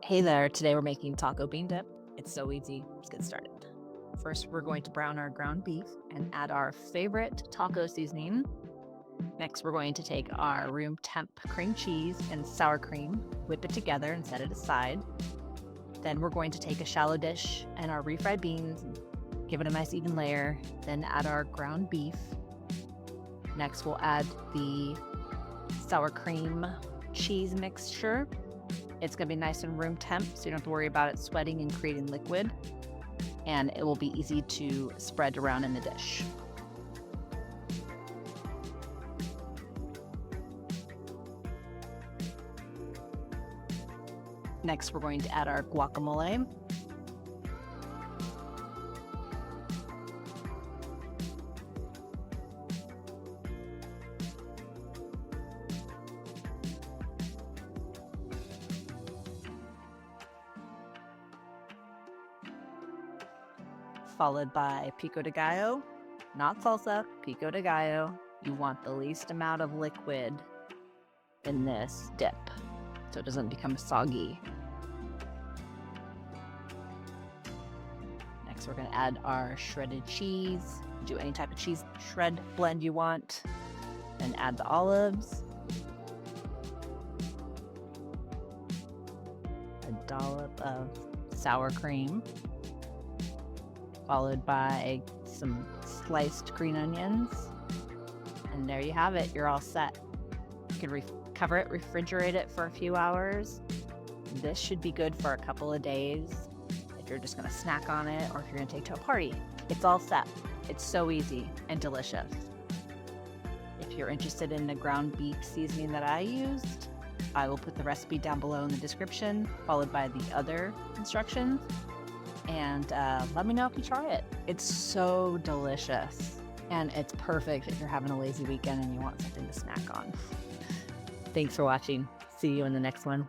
Hey there, today we're making taco bean dip. It's so easy. Let's get started. First, we're going to brown our ground beef and add our favorite taco seasoning. Next, we're going to take our room temp cream cheese and sour cream, whip it together and set it aside. Then we're going to take a shallow dish and our refried beans, give it a nice even layer, then add our ground beef. Next, we'll add the sour cream cheese mixture. It's going to be nice and room temp, so you don't have to worry about it sweating and creating liquid. And it will be easy to spread around in the dish. Next, we're going to add our guacamole. Followed by pico de gallo, not salsa, pico de gallo. You want the least amount of liquid in this dip so it doesn't become soggy. Next, we're going to add our shredded cheese. Do any type of cheese shred blend you want. Then add the olives, a dollop of sour cream, followed by some sliced green onions. And there you have it. You're all set. You can cover it, refrigerate it for a few hours. This should be good for a couple of days if you're just going to snack on it or if you're going to take to a party. It's all set. It's so easy and delicious. If you're interested in the ground beef seasoning that I used, I will put the recipe down below in the description, followed by the other instructions. And let me know if you try it. It's so delicious. And it's perfect if you're having a lazy weekend and you want something to snack on. Thanks for watching. See you in the next one.